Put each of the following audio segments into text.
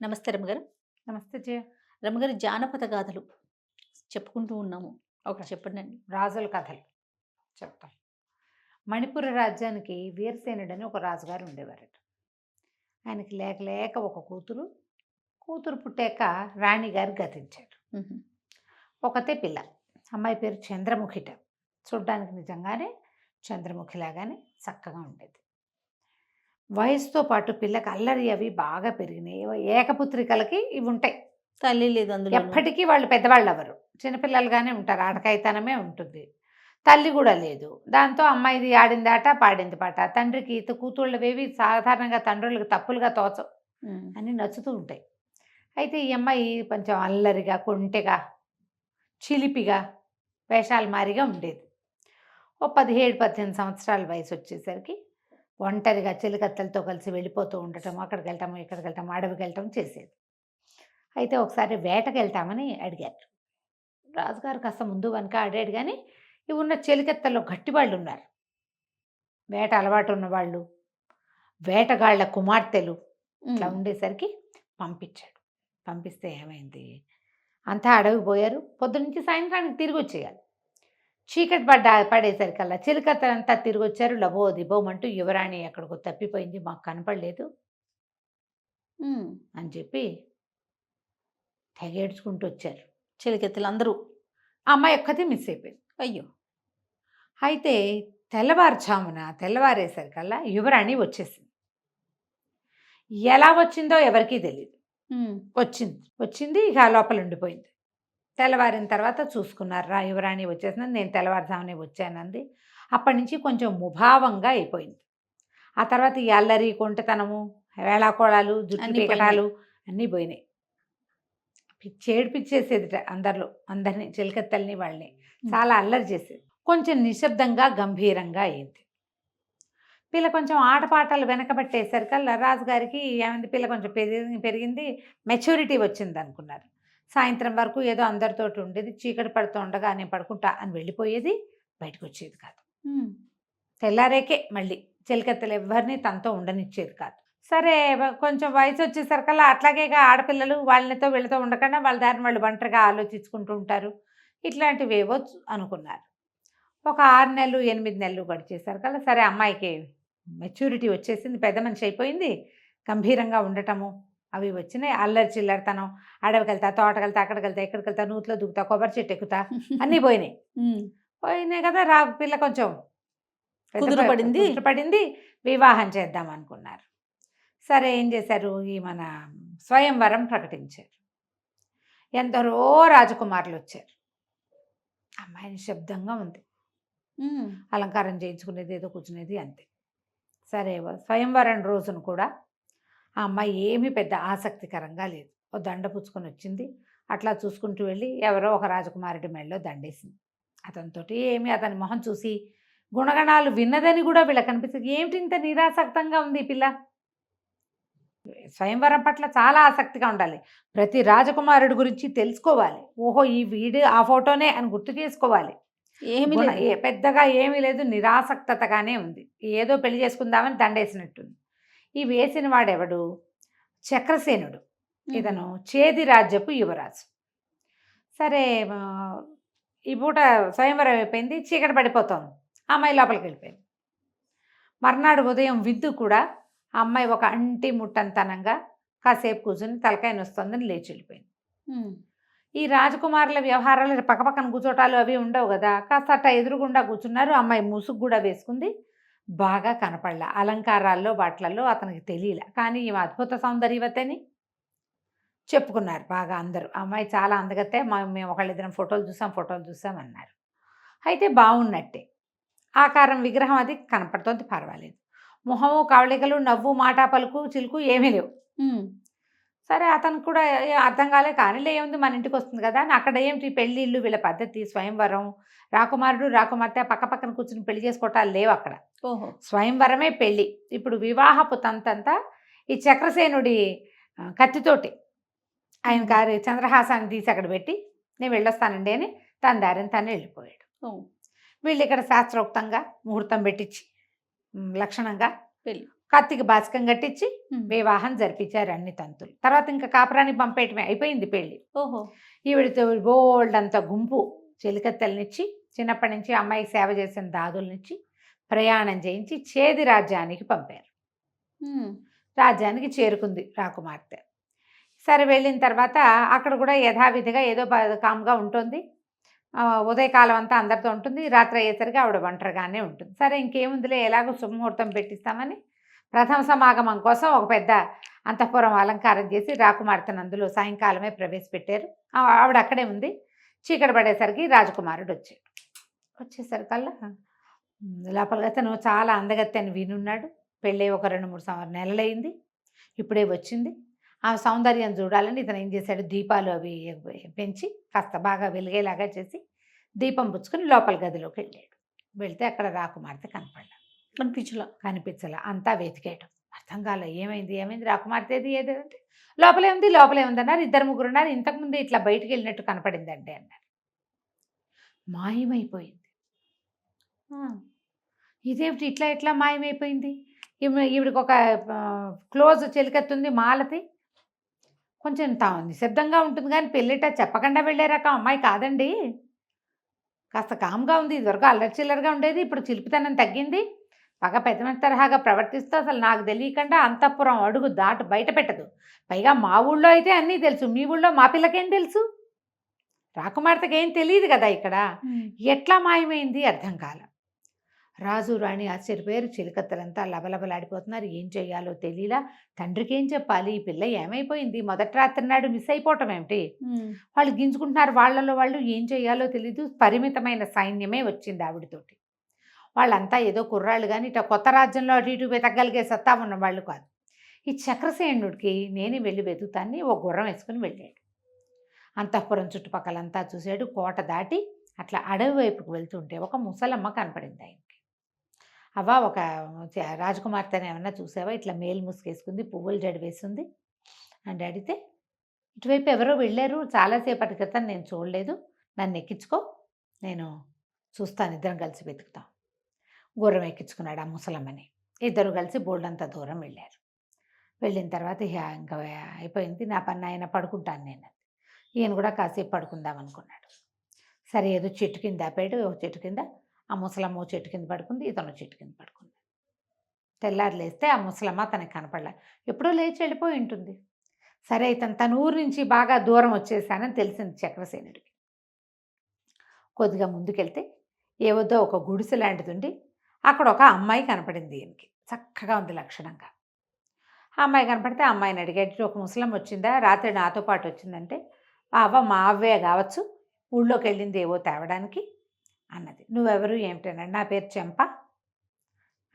నమస్తే రమ్మగారు. నమస్తే జయ. రమ్మగారు జానపద గాథలు చెప్పుకుంటూ ఉన్నాము. ఓకే. చెప్పండండి. రాజుల కథలు చెప్తాం. మణిపుర రాజ్యానికి వీరసేనుడని ఒక రాజుగారు ఉండేవారట. ఆయనకి లేక లేక ఒక కూతురు. కూతురు పుట్టాక రాణిగారు గతించారు. హుహు. ఒకతే పిల్ల. అమ్మాయి పేరు చంద్రముఖిట. చూడ్డానికి నిజంగానే చంద్రముఖిలాగానే చక్కగా ఉండేది. వయసుతో పాటు పిల్లకి అల్లరి అవి బాగా పెరిగినాయి. ఏకపుత్రికలకి ఇవి ఉంటాయి. తల్లి లేదు అందులోను. ఎప్పటికీ వాళ్ళు పెద్దవాళ్ళు అవ్వరు. చిన్నపిల్లలుగానే ఉంటారు. ఆడకాయితనమే ఉంటుంది. తల్లి కూడా లేదు. దాంతో అమ్మాయిది ఆడింది ఆట, పాడింది పాట. తండ్రికి కూతుళ్ళవేవి సాధారణంగా తండ్రులకు తప్పులుగా తోచవు. హ్మ్. అన్నీ నచ్చుతూ ఉంటాయి. అయితే ఈ అమ్మాయి కొంచెం అల్లరిగా, కొంటెగా, చిలిపిగా, వేషాలు మారిగా ఉండేది. ఓ 17, 18 సంవత్సరాల వయసు వచ్చేసరికి ఒంటరిగా చెలికత్తెలతో కలిసి వెళ్ళిపోతూ ఉండటం, అక్కడికి వెళ్ళటం, ఇక్కడికి వెళ్ళటం, అడవికి వెళ్ళటం చేసేది. అయితే ఒకసారి వేటకి వెళ్తామని అడిగారు. రాజుగారు కాస్త ముందు వెనక ఆడాడు కానీ ఇవి ఉన్న చెలికెత్తల్లో గట్టివాళ్ళు ఉన్నారు. వేట అలవాటు ఉన్నవాళ్ళు, వేటగాళ్ల కుమార్తెలు ఇట్లా హ్మ్. ఉండేసరికి పంపించాడు. పంపిస్తే ఏమైంది, అంతా అడవికి పోయారు. పొద్దునుంచి సాయంత్రానికి తిరిగి వచ్చేయాలి. చీకటి పడేసరికల్లా చిలికత్తలంతా తిరిగి వచ్చారు. లబో దిబోమంటూ యువరాణి ఎక్కడికో తప్పిపోయింది, మాకు కనపడలేదు హ్మ్. అని చెప్పి తెగేడ్చుకుంటూ వచ్చారు. చెలికెత్తలు అందరూ. ఆ అమ్మాయి ఒక్కతే మిస్ అయిపోయింది. అయ్యో! అయితే తెల్లవారేసరికల్లా యువరాణి వచ్చేసింది. ఎలా వచ్చిందో ఎవరికీ తెలియదు. హ్మ్. వచ్చింది ఇక లోపల ఉండిపోయింది. తెల్లవారిన తర్వాత చూసుకున్నారు. రా యువరాణి వచ్చేసింది, నేను తెల్లవారుజామునే వచ్చానంది. అప్పటి నుంచి కొంచెం ముభావంగా అయిపోయింది. ఆ తర్వాత ఈ అల్లరి, కొంటెతనము, వేళాకోళాలు, జుట్టు అన్నీ పీకటాలు అన్నీ పోయినాయి. ఏడిపిచ్చేసేదిట అందరినీ, చిలకత్తెల్ని వాళ్ళని. చాలా అల్లరి చేసేది. కొంచెం నిశ్శబ్దంగా, గంభీరంగా అయింది. పిల్ల కొంచెం ఆటపాటలు వెనకబట్టేసరికల్లా రాజుగారికి ఏమైంది, పిల్ల కొంచెం పెరిగింది, మెచ్యూరిటీ వచ్చింది అనుకున్నారు. సాయంత్రం వరకు ఏదో అందరితోటి ఉండేది. చీకటి పడుతూ ఉండగా నేను పడుకుంటా అని వెళ్ళిపోయేది, బయటకు వచ్చేది కాదు. హ్మ్. తెల్లారేకే మళ్ళీ చిలకత్తెలు ఎవరిని తనతో ఉండనిచ్చేది కాదు. సరే కొంచెం వయసు వచ్చేసరికల్లా అట్లాగే ఆడపిల్లలు వాళ్ళతో వీళ్ళతో ఉండకుండా వాళ్ళ దారిని వాళ్ళు ఒంటరిగా ఆలోచించుకుంటూ ఉంటారు. ఇట్లాంటివేవో అనుకున్నారు. ఒక 6 నెలలు 8 నెలలు గడిచేసరికల్లా సరే అమ్మాయికి మెచ్యూరిటీ వచ్చేసింది, పెద్ద మనిషి అయిపోయింది. గంభీరంగా ఉండటము అవి వచ్చినాయి. అల్లరి చిల్లరితనం, అడవికి వెళ్తా, తోటకెళ్తా, అక్కడికి వెళ్తా, ఇక్కడికి వెళ్తా, నూతిలో దిగుతా, కొబ్బరి చెట్టు ఎక్కుతా, అన్నీ పోయినాయి. హ్మ్. పోయినాయి కదా, పిల్ల కొంచెం కుదురుపడింది. వివాహం చేద్దాం అనుకున్నారు. సరే ఏం చేశారు, ఈ మన స్వయంవరం ప్రకటించారు. ఎందరో రాజకుమారులు వచ్చారు. అమ్మాయి నిశ్శబ్దంగా ఉంది. హ్మ్. అలంకారం చేయించుకునేది, ఏదో కూర్చునేది, అంతే. సరే స్వయంవరం రోజును కూడా ఆ అమ్మాయి ఏమీ పెద్ద ఆసక్తికరంగా లేదు. ఓ దండ పుచ్చుకొని వచ్చింది. అట్లా చూసుకుంటూ వెళ్ళి ఎవరో ఒక రాజకుమారుడి మెడలో దండేసింది. అతనితోటి అతని మొహం చూసి గుణగణాలు విన్నదని కూడా వీళ్ళకి అనిపిస్తుంది. ఏమిటి ఇంత నిరాసక్తంగా ఉంది ఈ పిల్ల. స్వయంవరం పట్ల చాలా ఆసక్తిగా ఉండాలి. ప్రతి రాజకుమారుడి గురించి తెలుసుకోవాలి. ఓహో ఈ వీడు ఆ ఫోటోనే అని గుర్తు చేసుకోవాలి. ఏమీ లేదు. పెద్దగా ఏమీ లేదు, నిరాసక్తగానే ఉంది. ఏదో పెళ్లి చేసుకుందామని దండేసినట్టుంది. ఈ వేసిన వాడెవడు, చక్రసేనుడు. ఇతను చేది రాజ్యపు యువరాజు. సరే ఈ పూట స్వయంవరం అయిపోయింది, చీకటి పడిపోతోంది. అమ్మాయి లోపలికి వెళ్ళిపోయింది. మర్నాడు ఉదయం విద్దు కూడా ఆ అమ్మాయి ఒక అంటి ముట్టంతనంగా కాసేపు కూర్చుని తలకాయ నొస్తుందని లేచి వెళ్ళిపోయింది. ఈ రాజకుమారుల వ్యవహారాలు పక్కపక్కన కూర్చోటాలు అవి ఉండవు కదా, కాస్త అట్ట ఎదురుగుండా కూర్చున్నారు. అమ్మాయి ముసుగు కూడా వేసుకుంది. బాగా కనపడలా, అలంకారాల్లో వాట్లల్లో అతనికి తెలియలే. కానీ ఈమె అద్భుత సౌందర్యవతని చెప్పుకున్నారు బాగా అందరూ. అమ్మాయి చాలా అందగతే, మేము ఒకళ్ళిద్దరం ఫోటోలు చూసాం అన్నారు. అయితే బాగున్నట్టే. ఆకారం, విగ్రహం అది కనపడుతోంది, పర్వాలేదు. మొహము, కవళికలు, నవ్వు, మాట, పలుకు, చిలుకు ఏమీ లేవు. సరే అతనికి కూడా అర్థం కాలే. కానీలే ఏముంది, మన ఇంటికి వస్తుంది కదా అని. అక్కడ ఏమిటి పెళ్ళిళ్ళు, వీళ్ళ పద్ధతి, స్వయంవరం, రాకుమారుడు రాకుమార్తె పక్క పక్కన కూర్చుని పెళ్లి చేసుకోవటాలు లేవు అక్కడ. ఓహో, స్వయంవరమే పెళ్ళి. ఇప్పుడు వివాహపు తంతంతా ఈ చక్రసేనుడి కత్తితోటి ఆయన గారి చంద్రహాసాన్ని తీసి అక్కడ పెట్టి నేను వెళ్ళొస్తానండి అని తన దారిని తను వెళ్ళిపోయాడు. వీళ్ళు ఇక్కడ శాస్త్రోక్తంగా ముహూర్తం పెట్టించి లక్షణంగా కత్తికి బాసికం కట్టించి ఉమ్. వివాహం జరిపించారు అన్ని తంతులు. తర్వాత ఇంకా కాపురానికి పంపేయటమే, అయిపోయింది పెళ్ళి. ఓహో. ఈవిడితో బోల్డ్ అంత గుంపు చెలికత్తెలనిచ్చి చిన్నప్పటి నుంచి అమ్మాయికి సేవ చేసిన దాదులనిచ్చి ప్రయాణం చేయించి చేది రాజ్యానికి పంపారు. ఉమ్. రాజ్యానికి చేరుకుంది రాకుమార్తె. సరే వెళ్ళిన తర్వాత అక్కడ కూడా యథావిధిగా ఏదో కామ్గా ఉంటుంది. ఉదయకాలం అంతా అందరితో ఉంటుంది. రాత్రి అయ్యేసరికి ఆవిడ ఒంటరిగానే ఉంటుంది. సరే ఇంకేముందిలే, ఎలాగో శుభముహూర్తం పెట్టిస్తామని ప్రథమ సమాగమం కోసం ఒక పెద్ద అంతఃపురం అలంకారం చేసి రాకుమార్తెను అందులో సాయంకాలమే ప్రవేశపెట్టారు. ఆవిడ అక్కడే ఉంది. చీకటి పడేసరికి రాజకుమారుడు వచ్చాడు. వచ్చేసరికల్లా లోపల అతను చాలా అందగత్తె అని వినున్నాడు. పెళ్ళి ఒక 2-3 నెలలైంది. ఇప్పుడే వచ్చింది. ఆ సౌందర్యం చూడాలని ఇతను ఏం చేశాడు, దీపాలు అవి పెంచి కాస్త బాగా వెలిగేలాగా చేసి దీపం పుచ్చుకొని లోపల గదిలోకి వెళ్ళాడు. వెళ్తే అక్కడ రాకుమార్తె కనిపించలా. అంతా వెతికాడు, అర్థం కాలే. ఏమైంది రాకుమార్తెది ఏదంటే లోపలే ఉంది అన్నారు. 2-3 ఉన్నారు. ఇంతకుముందు ఇట్లా బయటికి వెళ్ళినట్టు కనపడిందండి అన్నారు. మాయమైపోయింది. ఇదేమిటి ఇట్లా మాయమైపోయింది? ఈవిడికి ఒక క్లోజ్ చెలికత్తుంది మాలతి. కొంచెం నిశ్శబ్దంగా ఉంటుంది కానీ పెళ్ళిట చెప్పకుండా వెళ్ళే రకం అమ్మాయి కాదండి. కాస్త కామ్గా ఉంది. ఇదివరకు అల్లరి చిల్లరగా ఉండేది, ఇప్పుడు చిలిపితనం తగ్గింది. బాగా పెద్ద తరహాగా ప్రవర్తిస్తూ అసలు నాకు తెలియకుండా అంతఃపురం అడుగు దాటు బయట పెట్టదు. పైగా మా ఊళ్ళో అయితే అన్నీ తెలుసు, మీ ఊళ్ళో మా పిల్లకేం తెలుసు? రాకుమార్తెకి ఏం తెలియదు కదా ఇక్కడ. ఎట్లా మాయమైంది అర్థం కాల. రాజు రాణి ఆశ్చర్యపోయారు. చిలికత్తలంతా లబలబలాడిపోతున్నారు. ఏం చెయ్యాలో తెలియలా. తండ్రికి ఏం చెప్పాలి? ఈ పిల్ల ఏమైపోయింది? మొదటి రాత్రి నాడు మిస్ అయిపోవటం ఏమిటి? వాళ్ళు గింజుకుంటున్నారు. వాళ్ళలో వాళ్ళు ఏం చెయ్యాలో తెలీదు. పరిమితమైన సైన్యమే వచ్చింది ఆవిడతోటి. వాళ్ళంతా ఏదో కుర్రాళ్ళు కానీ ఇట్లా కొత్త రాజ్యంలో అటు ఇటు వెతకగలిగే సత్తా ఉన్న వాళ్ళు కాదు. ఈ చక్రసేనుడికి నేనే వెళ్ళి వెతుకుతాన్ని ఓ గుర్రం వేసుకుని వెళ్ళాడు. అంతఃపురం చుట్టుపక్కలంతా చూశాడు. కోట దాటి అట్లా అడవి వైపుకు వెళ్తుంటే ఒక ముసలమ్మ కనపడింది ఆయనకి. అవ్వ, ఒక రాజకుమార్తెని ఏమన్నా చూసావా? ఇట్లా మేలు ముసుకేసుకుంది, పువ్వులు జడి వేసింది అని అడిగితే, ఇటువైపు ఎవరో వెళ్ళారు చాలాసేపటి క్రితం, నేను చూడలేదు, నన్ను ఎక్కించుకో, నేను చూస్తాను, ఇద్దరం కలిసి వెతుకుతాం. గుర్రం ఎక్కించుకున్నాడు ఆ ముసలమ్మని. ఇద్దరు కలిసి బోల్డంత దూరం వెళ్ళారు. వెళ్ళిన తర్వాత ఇంకా అయిపోయింది, నా పని ఆయన పడుకుంటాను నేను. ఈయన కూడా కాసేపు పడుకుందాం అనుకున్నాడు. సరే ఏదో చెట్టు కింద ఆపాడు. చెట్టు కింద ఆ ముసలమ్మ చెట్టు కింద పడుకుంది, ఇతను చెట్టు కింద పడుకుంది. తెల్లారి లేస్తే ఆ ముసలమ్మ తనకి కనపడలే. ఎప్పుడో లేచి వెళ్ళిపోయి ఉంటుంది. సరే ఇతను తన ఊరు నుంచి బాగా దూరం వచ్చేసానని తెలిసింది చక్రసేనుడికి. కొద్దిగా ముందుకెళ్తే ఏవద్దో ఒక గుడిసె లాంటిది ఉండి అక్కడ ఒక అమ్మాయి కనపడింది. ఈయనకి చక్కగా ఉంది లక్షణంగా. ఆ అమ్మాయి కనపడితే ఆ అమ్మాయిని అడిగాడు, ఒక ముసలమ్మ వచ్చిందా, రాత్రి నాతో పాటు వచ్చిందంటే, అవ్వ మా అవ్వే కావచ్చు, ఊళ్ళోకి వెళ్ళింది ఏవో తేవడానికి అన్నది. నువ్వెవరు ఏమిటన్నాడు. నా పేరు చెంప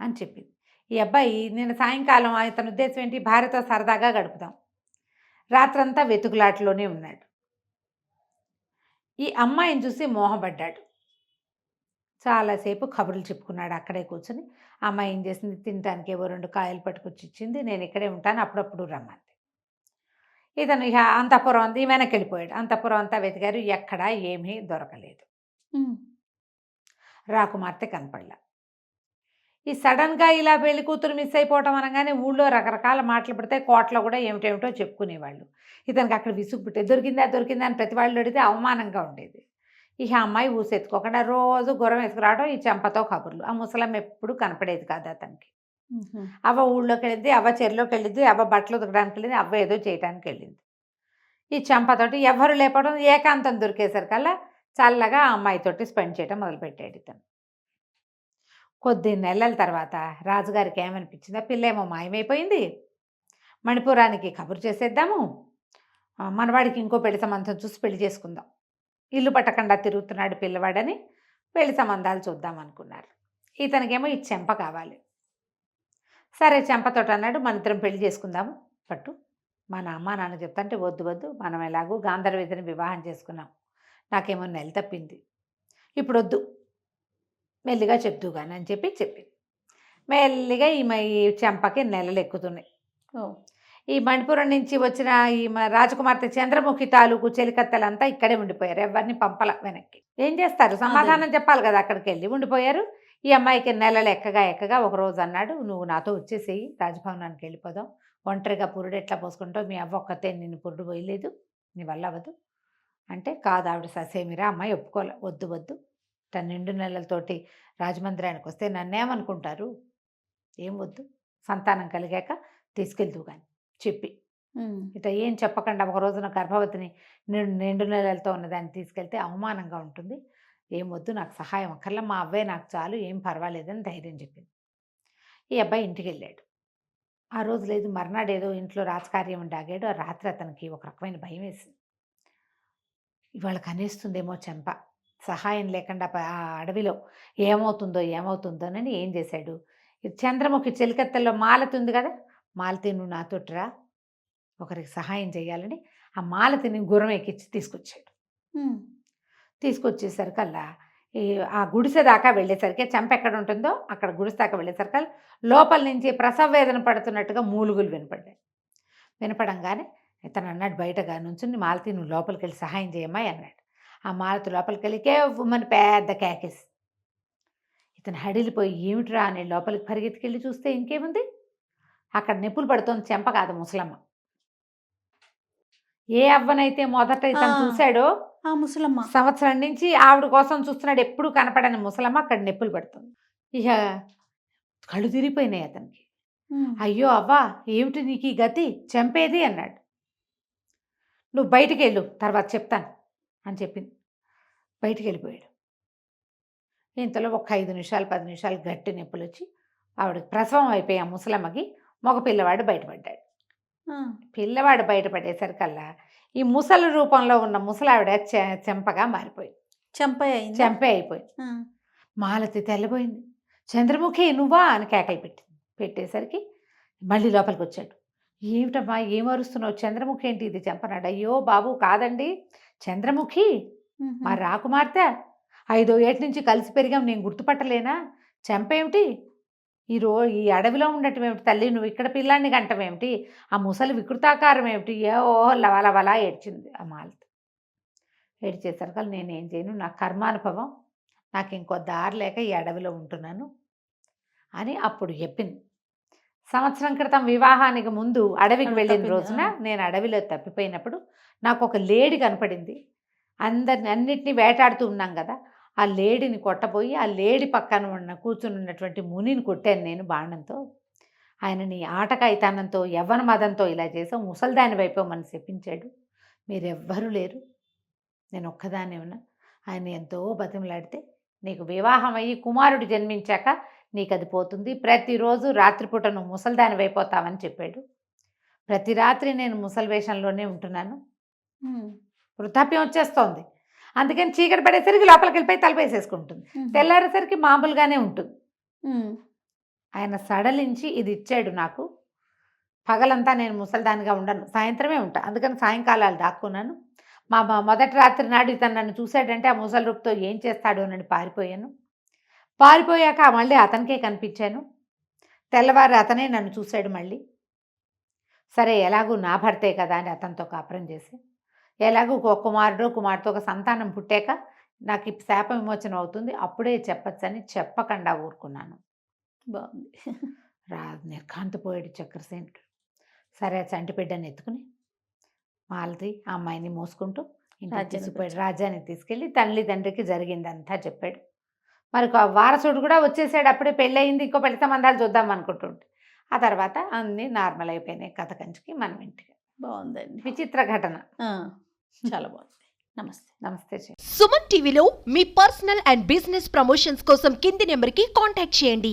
అని చెప్పింది. ఈ అబ్బాయి నేను సాయంకాలం తన ఉద్దేశం ఏంటి, భార్యతో సరదాగా గడుపుదాం, రాత్రంతా వెతుకులాటలోనే ఉన్నాడు. ఈ అమ్మాయిని చూసి మోహపడ్డాడు. చాలాసేపు కబుర్లు చెప్పుకున్నాడు అక్కడే కూర్చొని. అమ్మాయి ఏం చేసింది, తినడానికి ఏవో 2 కాయలు పట్టుకొచ్చి ఇచ్చింది. నేను ఇక్కడే ఉంటాను, అప్పుడప్పుడు రమ్మంది. ఇతను ఇక అంతఃపురం అంతా వెనక్కి వెళ్ళిపోయాడు. అంతఃపురం అంతా వెతికారు, ఎక్కడా ఏమీ దొరకలేదు. రాకుమార్తె కనపడలా. ఈ సడన్గా ఇలా పెళ్లి కూతురు మిస్ అయిపోవటం అనగానే ఊళ్ళో రకరకాల మాటలు పడితే కోటలో కూడా ఏమిటేమిటో చెప్పుకునేవాళ్ళు. ఇతనికి అక్కడ విసుగు పుట్టే, దొరికిందా అని ప్రతి వాళ్ళు అడిగితే అవమానంగా ఉండేది. ఇక అమ్మాయి ఊసెత్తుకోకుండా రోజు గుర్రం వేసుకురావడం, ఈ చెంపతో కబుర్లు. ఆ ముసలమ్మ ఎప్పుడు కనపడేది కాదు అతనికి. అవ్వ ఊళ్ళోకి వెళ్ళింది, అవ్వ చెరులోకి వెళ్ళింది, అవ్వ బట్టలు ఉతకడానికి వెళ్ళింది, అవ్వ ఏదో చేయడానికి వెళ్ళింది. ఈ చెంపతోటి ఎవరు లేపడం, ఏకాంతం దొరికేసరికల్లా చల్లగా ఆ అమ్మాయితోటి స్పెండ్ చేయడం మొదలుపెట్టాడు ఇతను. కొద్ది నెలల తర్వాత రాజుగారికి ఏమనిపించింది, ఆ పిల్ల ఏమో మాయమైపోయింది, మణిపురానికి కబురు చేసేద్దాము, మనవాడికి ఇంకో పెళ్లి సంబంధం చూసి పెళ్లి చేసుకుందాం, ఇల్లు పట్టకుండా తిరుగుతున్నాడు పిల్లవాడని పెళ్లి సంబంధాలు చూద్దాం అనుకున్నారు. ఇతనికేమో ఈ చెంప కావాలి. సరే చెంపతోటి అన్నాడు, మన ఇద్దరం పెళ్లి చేసుకుందాము పట్టు. మన అమ్మ నాన్న చెప్తాంటే వద్దు, మనం ఎలాగూ గాంధర్వేదిని వివాహం చేసుకున్నాం, నాకేమో నెల తప్పింది, ఇప్పుడు వద్దు, మెల్లిగా చెప్తూ కానీ అని చెప్పింది. మెల్లిగా ఈ చెంపకి నెలలు ఎక్కుతున్నాయి. ఈ మణిపురం నుంచి వచ్చిన ఈ రాజకుమార్తె చంద్రముఖి తాలూకు చెలికత్తెలంతా ఇక్కడే ఉండిపోయారు. ఎవరిని పంపల వెనక్కి. ఏం చేస్తారు, సమాధానం చెప్పాలి కదా, అక్కడికి వెళ్ళి ఉండిపోయారు. ఈ అమ్మాయికి నెలలు ఎక్కగా ఒక రోజు అన్నాడు, నువ్వు నాతో వచ్చేసేయి, రాజభవనానికి వెళ్ళిపోదాం, ఒంటరిగా పురుడు ఎట్లా పోసుకుంటావు, మీ అవ్వ ఒక్కతే నిన్ను పురుడు పోయలేదు, నీ వల్ల అవ్వదు అంటే, కాదు ఆవిడ ససేమిరా అమ్మాయి ఒప్పుకోలే, వద్దు తన 2 నెలలతోటి రాజమందిరానికి వస్తే నన్నేమనుకుంటారు, ఏం వద్దు, సంతానం కలిగాక తీసుకెళ్తూ కానీ చెప్పి ఇట ఏం చెప్పకుండా ఒక రోజున గర్భవతిని 2 నెలలతో ఉన్నదాన్ని తీసుకెళ్తే అవమానంగా ఉంటుంది, ఏం వద్దు, నాకు సహాయం అక్కర్లా, మా అవ్వే నాకు చాలు, ఏం పర్వాలేదని ధైర్యం చెప్పింది. ఈ అబ్బాయి ఇంటికి వెళ్ళాడు. ఆ రోజు లేదు, మర్నాడు ఏదో ఇంట్లో రాజకార్యం ఉండి ఆగాడు. ఆ రాత్రి అతనికి ఒక రకమైన భయం వేసింది. ఇవాళ కనేస్తుందేమో చెంప, సహాయం లేకుండా ఆ అడవిలో ఏమవుతుందోనని ఏం చేశాడు, చంద్రముఖి చెలికత్తెల్లో మాలతి ఉంది కదా, మాలతి నువ్వు నాతోటిరా, ఒకరికి సహాయం చేయాలని ఆ మాలతిని గుర్రం ఎక్కించి తీసుకొచ్చాడు. తీసుకొచ్చేసరికల్లా ఆ గుడిసె దాకా వెళ్ళేసరికి, చెంప ఎక్కడ ఉంటుందో అక్కడ గుడిసె దాకా వెళ్ళేసరికి లోపల నుంచి ప్రసవ వేదన పడుతున్నట్టుగా మూలుగులు వినపడంగానే ఇతను అన్నాడు, బయటగా నుంచుని, మాలతి నువ్వు లోపలికి వెళ్ళి సహాయం చేయమ్మా అన్నాడు. ఆ మాలతి లోపలికి వెళ్ళి కేవ్వమని పెద్ద కేకేసి, ఇతను హడిలిపోయి ఏమిట్రా అని లోపలికి పరిగెత్తుకెళ్ళి చూస్తే ఇంకేముంది, అక్కడ నిప్పులు పడుతోంది, చెంప కాదు ముసలమ్మ. ఏ అవ్వనైతే మొదట ఇతను చూశాడో ఆ ముసలమ్మ, సంవత్సరం నుంచి ఆవిడ కోసం చూస్తున్నాడు, ఎప్పుడు కనపడని ముసలమ్మ అక్కడ నిప్పులు పడుతుంది. ఇక కళ్ళు తిరిగిపోయినాయి అతనికి. అయ్యో అవ్వా, ఏమిటి నీకు ఈ గతి, చంపేది అన్నాడు. నువ్వు బయటికి వెళ్ళు, తర్వాత చెప్తాను అని చెప్పింది. బయటికి వెళ్ళిపోయాడు. ఇంతలో ఒక 5 నిమిషాలు 10 నిమిషాలు గట్టి నొప్పులు వచ్చి ఆవిడకి ప్రసవం అయిపోయి ఆ ముసలమ్మకి మగ పిల్లవాడు బయటపడ్డాడు. పిల్లవాడు బయటపడేసరికల్లా ఈ ముసలి రూపంలో ఉన్న ముసలావిడ చెంపగా మారిపోయింది, చెంపే అయిపోయింది. మాలతి తెల్లబోయింది. చంద్రముఖి నువ్వా అని కేకలు పెట్టేసరికి మళ్ళీ లోపలికి వచ్చాడు. ఏమిటమ్మా ఏం అరుస్తున్నావు, చంద్రముఖి ఏంటి ఇది చెంపనాడు. అయ్యో బాబు కాదండి, చంద్రముఖి మా రాకుమార్తె, 5వ ఏటి నుంచి కలిసి పెరిగాం, నేను గుర్తుపట్టలేనా, చెంపేమిటి, ఈ అడవిలో ఉండటం ఏమిటి తల్లి, నువ్వు ఇక్కడ పిల్లాన్ని గంటమేమిటి, ఆ ముసలి వికృతాకారం ఏమిటి, లవలవలా ఏడ్చింది ఆ మాలతి. ఏడ్చేసరికి నేనేం చేయను, నా కర్మానుభవం, నాకు ఇంకో దారి లేక ఈ అడవిలో ఉంటున్నాను అని అప్పుడు చెప్పింది. సంవత్సరం క్రితం వివాహానికి ముందు అడవికి వెళ్ళిన రోజున నేను అడవిలో తప్పిపోయినప్పుడు నాకు ఒక లేడీ కనపడింది. అన్నిటినీ వేటాడుతూ ఉన్నాం కదా, ఆ లేడీని కొట్టబోయి ఆ లేడీ పక్కన కూర్చుని ఉన్నటువంటి మునిని కొట్టాను నేను బాణంతో. ఆయన నీ ఆటకాయితనంతో యవ్వన మదంతో ఇలా చేసావు, ముసలిదాని వైపోమని చెప్పించాడు, మీరెవ్వరూ లేరు, నేను ఒక్కదాన్ని ఉన్నా. ఆయన ఎంతో బతిమలాడితే నీకు వివాహం అయ్యి కుమారుడు జన్మించాక నీకు అది పోతుంది, ప్రతిరోజు రాత్రిపూట నువ్వు ముసలిదాని అయిపోతావని చెప్పాడు. ప్రతి రాత్రి నేను ముసలి వేషంలోనే ఉంటున్నాను, వృద్ధాప్యం వచ్చేస్తోంది, అందుకని చీకటి పడేసరికి లోపలికి వెళ్ళిపోయి తలపేసేసుకుంటుంది, తెల్లారేసరికి మామూలుగానే ఉంటుంది. ఆయన సడలించి ఇది ఇచ్చాడు నాకు, పగలంతా నేను ముసలిదానిగా ఉండను, సాయంత్రమే ఉంటా, అందుకని సాయంకాలాలు దాక్కున్నాను. మా మొదటి రాత్రి నాడు ఇతను నన్ను చూశాడంటే ఆ ముసలి రూపుతో ఏం చేస్తాడు అని పారిపోయాక మళ్ళీ అతనికే కనిపించాను. తెల్లవారు అతనే నన్ను చూశాడు మళ్ళీ. సరే ఎలాగూ నా భర్తే కదా అని అతనితో కాపురం చేసి, ఎలాగూ ఒక కుమార్తెతో ఒక సంతానం పుట్టాక నాకు ఈ శాప విమోచనం అవుతుంది, అప్పుడే చెప్పచ్చని చెప్పకుండా ఊరుకున్నాను. బాగుంది. నిర్ఘాంతపోయాడు చక్రసేనుడు. సరే ఆ చంటి బిడ్డని ఎత్తుకుని మాలతి ఆ అమ్మాయిని మోసుకుంటూ ఇంటికి తీసుకుపోయాడు. రాజ్యానికి తీసుకెళ్ళి తండ్రికి జరిగిందంతా చెప్పాడు. మరి వారసుడు కూడా వచ్చేసాడు, అప్పుడే పెళ్ళయింది, ఇంకో పెళ్లి సంబంధాలు చూద్దాం అనుకుంటుంటే ఆ తర్వాత అన్నీ నార్మల్ అయిపోయినాయి కథ కంచికి మనం ఇంటికి. బాగుందండి, విచిత్ర ఘటన, చాలా బాగుంది. నమస్తే. నమస్తే. సుమన్ టీవీలో మీ పర్సనల్ అండ్ బిజినెస్ ప్రమోషన్స్ కోసం కింది నెంబర్కి కాంటాక్ట్ చేయండి.